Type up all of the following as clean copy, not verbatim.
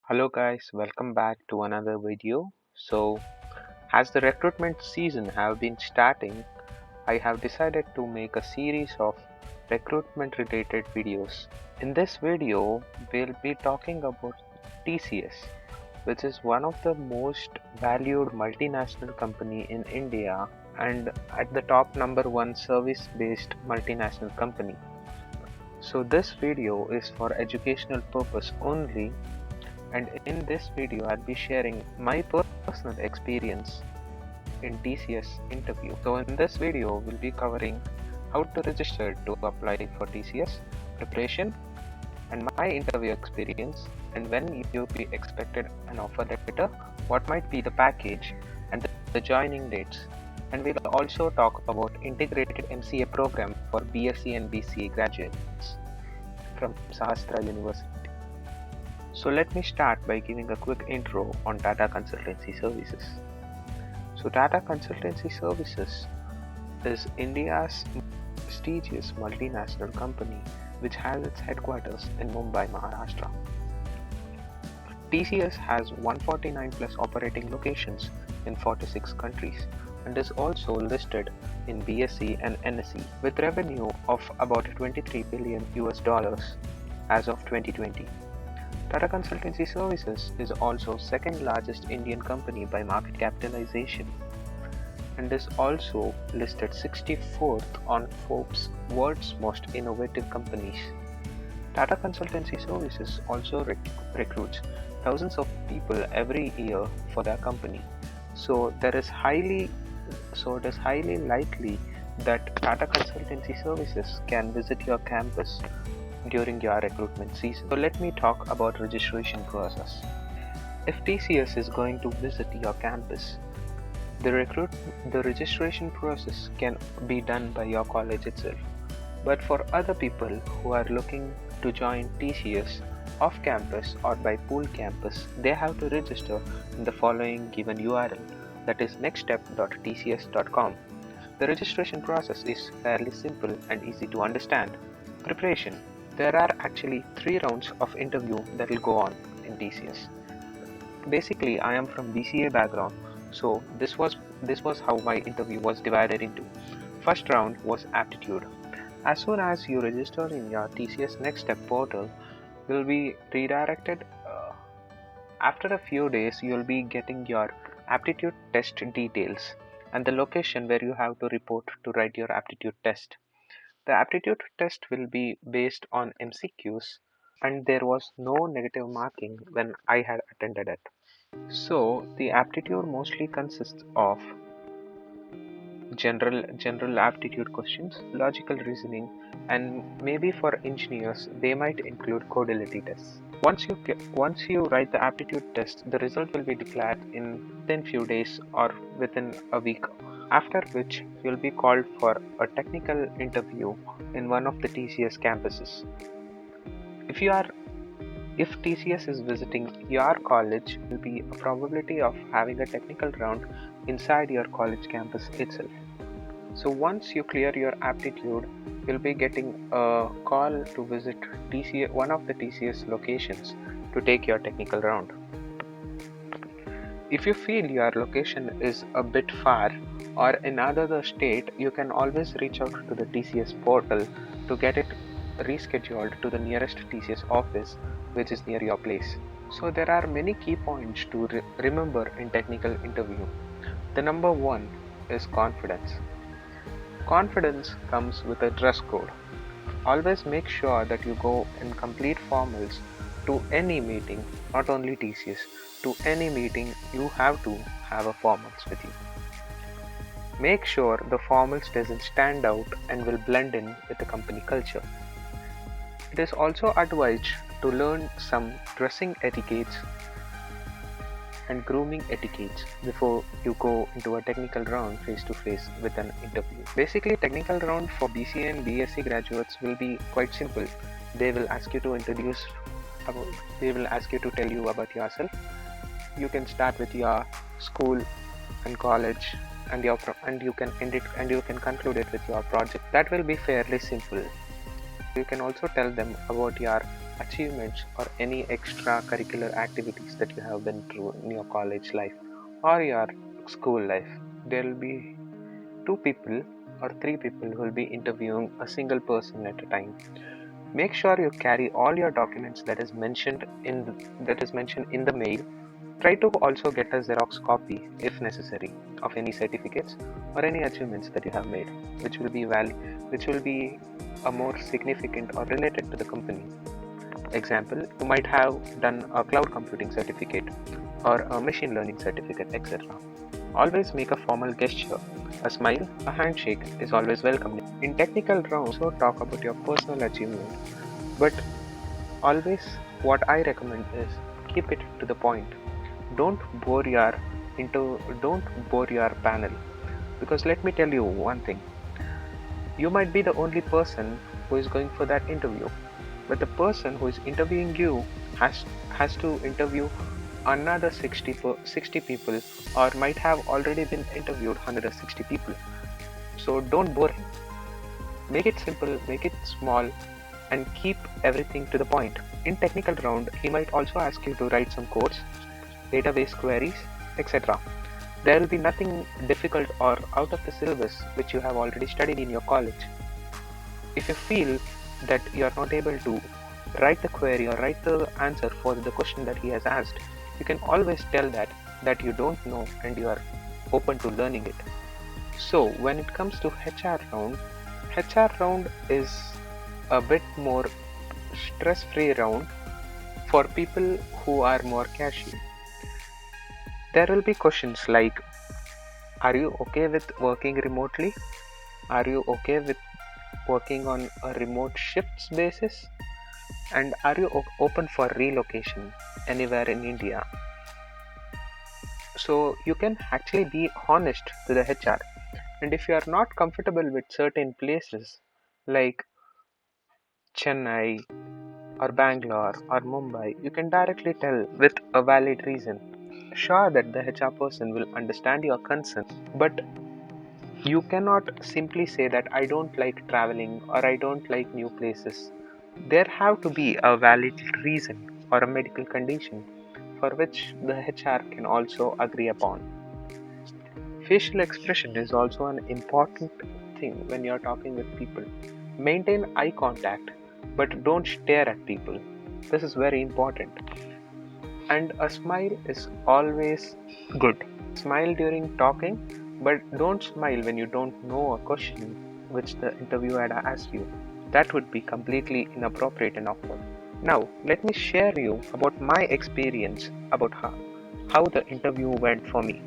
Hello guys, welcome back to another video. As the recruitment season have been starting, I have decided to make a series of recruitment related videos. In this video, we'll be talking about TCS, which is one of the most valued multinational company in India and at the top number one service based multinational company. So this video is for educational purpose only, and in this video I'll be sharing my personal experience in TCS interview. So in this video we'll be covering how to register to apply for TCS, preparation, and my interview experience, and when you'll be expected an offer letter, what might be the package, and the joining dates. And we'll also talk about integrated MCA program for BSc and BCA graduates from Sahastra University. So let me start by giving a quick intro on Tata Consultancy Services. So Tata Consultancy Services is India's prestigious multinational company which has its headquarters in Mumbai, Maharashtra. TCS has 149 plus operating locations in 46 countries and is also listed in BSE and NSE with revenue of about $23 billion as of 2020. Tata Consultancy Services is also second largest Indian company by market capitalization and is also listed 64th on Forbes' World's Most Innovative Companies. Tata Consultancy Services also recruits thousands of people every year for their company. So it is highly likely that Tata Consultancy Services can visit your campus during your recruitment season. So let me talk about registration process. If TCS is going to visit your campus, the registration process can be done by your college itself. But for other people who are looking to join TCS off campus or by pool campus, they have to register in the following given URL, that is nextstep.tcs.com. The registration process is fairly simple and easy to understand. Preparation. There are actually 3 rounds of interview that will go on in TCS. Basically, I am from BCA background, so this was how my interview was divided into. First round was aptitude. As soon as you register in your TCS Next Step portal, you'll be redirected. After a few days, you'll be getting your aptitude test details and the location where you have to report to write your aptitude test. The aptitude test will be based on MCQs, and there was no negative marking when I had attended it. So the aptitude mostly consists of general aptitude questions, logical reasoning, and maybe for engineers they might include codility tests. Once you write the aptitude test, the result will be declared within few days or within a week, after which you'll be called for a technical interview in one of the TCS campuses. If TCS is visiting your college, there will be a probability of having a technical round inside your college campus itself. So once you clear your aptitude, you'll be getting a call to visit one of the TCS locations to take your technical round. If you feel your location is a bit far or in another state, you can always reach out to the TCS portal to get it rescheduled to the nearest TCS office which is near your place. So there are many key points to remember in technical interview. The number 1 is confidence. Confidence comes with a dress code. Always make sure that you go in complete formals to any meeting, not only TCS. To any meeting, you have to have a formals with you. Make sure the formals doesn't stand out and will blend in with the company culture. It is also advised to learn some dressing etiquettes and grooming etiquettes before you go into a technical round face to face with an interview. Basically, technical round for BCA and BSc graduates will be quite simple. They will ask you to tell you about yourself. You can start with your school and college, and you can conclude it with your project. That will be fairly simple. You can also tell them about your achievements or any extracurricular activities that you have been through in your college life or your school life. There will be two people or three people who will be interviewing a single person at a time. Make sure you carry all your documents that is mentioned in the mail. Try to also get a Xerox copy, if necessary, of any certificates or any achievements that you have made, which will be a more significant or related to the company. Example, you might have done a cloud computing certificate or a machine learning certificate, etc. Always make a formal gesture. A smile, a handshake is always welcome. In technical rounds, also talk about your personal achievement, but always what I recommend is keep it to the point. Don't bore your don't bore your panel, because let me tell you one thing. You might be the only person who is going for that interview, but the person who is interviewing you has to interview another 60 people, or might have already been interviewed 160 people. So don't bore him. Make it simple, make it small, and keep everything to the point. In technical round, he might also ask you to write some codes, database queries, etc. There will be nothing difficult or out of the syllabus which you have already studied in your college. If you feel that you are not able to write the query or write the answer for the question that he has asked, you can always tell that you don't know and you are open to learning it. So when it comes to HR round is a bit more stress-free round for people who are more casual. There will be questions like, are you okay with working remotely? Are you okay with working on a remote shifts basis? And are you open for relocation anywhere in India? So you can actually be honest to the HR. And if you are not comfortable with certain places like Chennai or Bangalore or Mumbai, you can directly tell with a valid reason. Sure that the HR person will understand your concern, but you cannot simply say that I don't like traveling or I don't like new places. There have to be a valid reason or a medical condition for which the HR can also agree upon. Facial expression is also an important thing when you're talking with people. Maintain eye contact, but don't stare at people. This is very important. And a smile is always good. Smile during talking, but don't smile when you don't know a question which the interviewer had asked you. That would be completely inappropriate and awkward. Now, let me share you about my experience about how the interview went for me.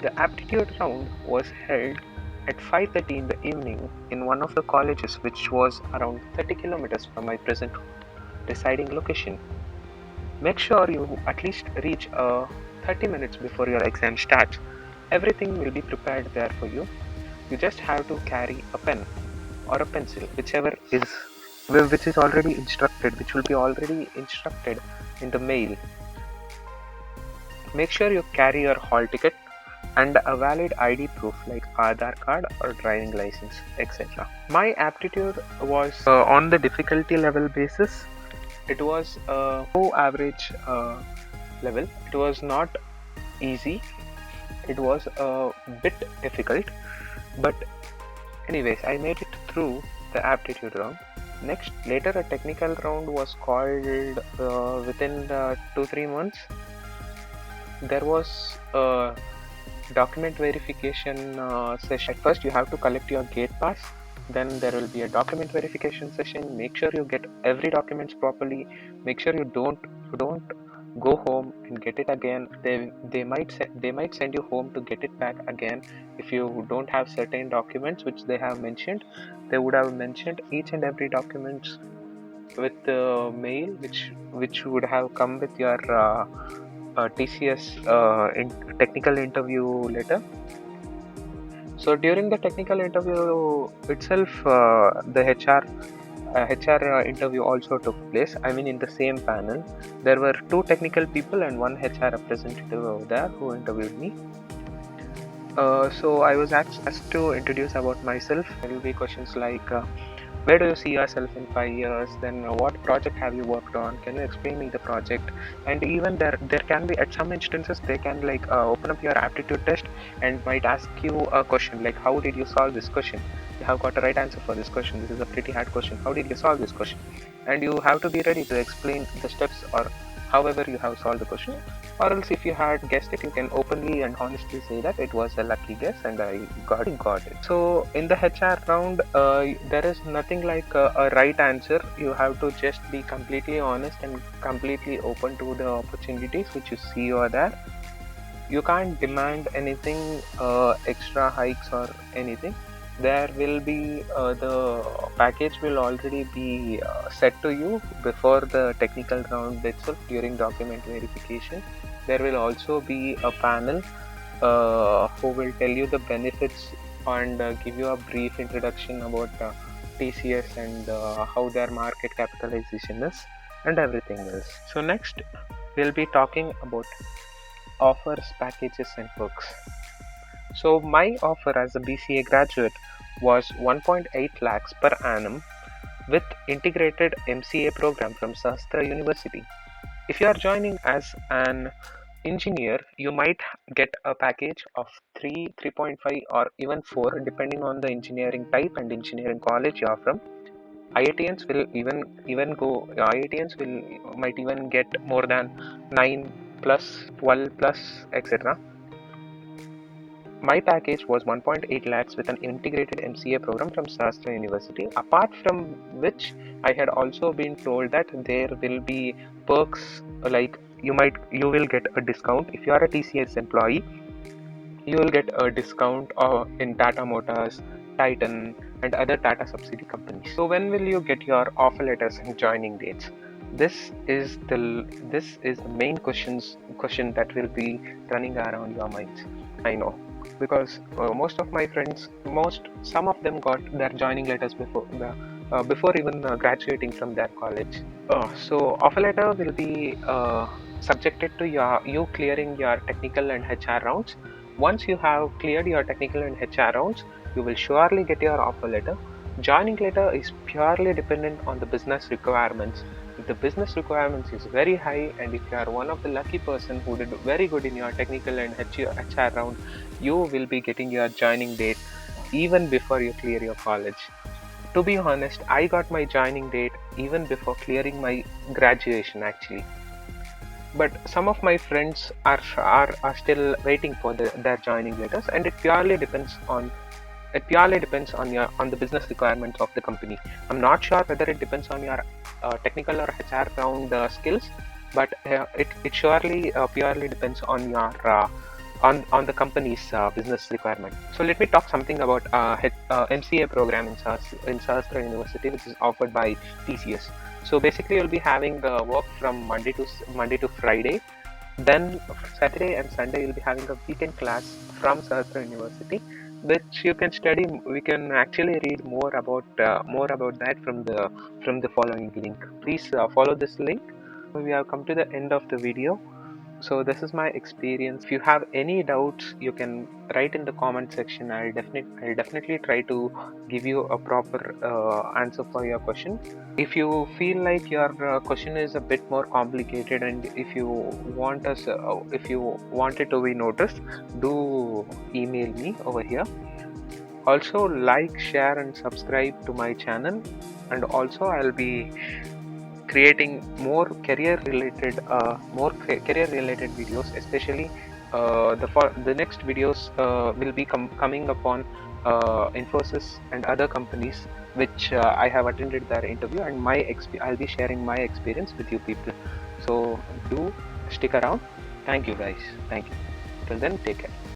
The aptitude round was held at 5:30 in the evening in one of the colleges which was around 30 kilometers from my present residing location. Make sure you at least reach 30 minutes before your exam starts. Everything will be prepared there for you. You just have to carry a pen or a pencil, which is already instructed, which will be already instructed in the mail. Make sure you carry your hall ticket and a valid ID proof like Aadhaar card or driving license, etc. My aptitude was on the difficulty level basis. It was a low average level. It was not easy. It was a bit difficult, but anyways, I made it through the aptitude round. Next, later a technical round was called within 2-3 months. There was a document verification session. At first, you have to collect your gate pass. Then there will be a document verification session. Make sure you get every documents properly. Make sure you don't go home and get it again. They might send you home to get it back again if you don't have certain documents which they have mentioned. They would have mentioned each and every documents with the mail which would have come with your TCS technical interview letter. So during the technical interview itself, the HR interview also took place. I mean, in the same panel, there were 2 technical people and 1 HR representative over there who interviewed me. So I was asked to introduce about myself. There will be questions like, where do you see yourself in 5 years, then what project have you worked on, can you explain me the project. And even there can be, at some instances they can like open up your aptitude test and might ask you a question like, how did you solve this question, you have got a right answer for this question, this is a pretty hard question, how did you solve this question. And you have to be ready to explain the steps or however you have solved the question. Or else if you had guessed it, you can openly and honestly say that it was a lucky guess and I got it. So in the HR round, there is nothing like a right answer. You have to just be completely honest and completely open to the opportunities which you see over there. You can't demand anything, extra hikes or anything. There will be the package will already be set to you before the technical round itself during document verification. There will also be a panel who will tell you the benefits and give you a brief introduction about TCS and how their market capitalization is and everything else. So next we'll be talking about offers, packages and perks. So my offer as a BCA graduate was 1.8 lakhs per annum with integrated MCA program from Sastra University. If you are joining as an engineer, you might get a package of 3, 3.5 or even 4 depending on the engineering type and engineering college you are from. IITians will IITians will might even get more than 9 plus, 12 plus, etc. My package was 1.8 lakhs with an integrated MCA program from Sastra University. Apart from which, I had also been told that there will be perks like you will get a discount if you are a TCS employee. You will get a discount in Tata Motors, Titan, and other Tata subsidiary companies. So when will you get your offer letters and joining dates? This is the main question that will be running around your minds. I know, because most of my friends, some of them got their joining letters before even graduating from their college. So offer letter will be subjected to you clearing your technical and HR rounds. Once you have cleared your technical and HR rounds, you will surely get your offer letter. Joining letter is purely dependent on the business requirements. If the business requirements is very high and if you are one of the lucky person who did very good in your technical and HR round, you will be getting your joining date even before you clear your college. To be honest, I got my joining date even before clearing my graduation actually. But some of my friends are still waiting for their joining letters, and it purely depends on the business requirements of the company. I'm not sure whether it depends on your technical or HR round skills, but it surely purely depends on your on the company's business requirement. So let me talk something about MCA program in Sastra University, which is offered by TCS. So basically, you'll be having work from Monday to Friday. Then Saturday and Sunday you'll be having a weekend class from Sastra University, which you can study. We can actually read more about that from the following link. Please follow this link. We have come to the end of the video. So this is my experience. If you have any doubts, you can write in the comment section. I'll definitely try to give you a proper answer for your question. If you feel like your question is a bit more complicated and if you want it to be noticed, do email me over here. Also like, share and subscribe to my channel, and also I'll be creating more career related videos, especially the next videos will be coming upon Infosys and other companies which I have attended their interview, and I'll be sharing my experience with you people. So do stick around. Thank you guys. Thank you. Till then, take care.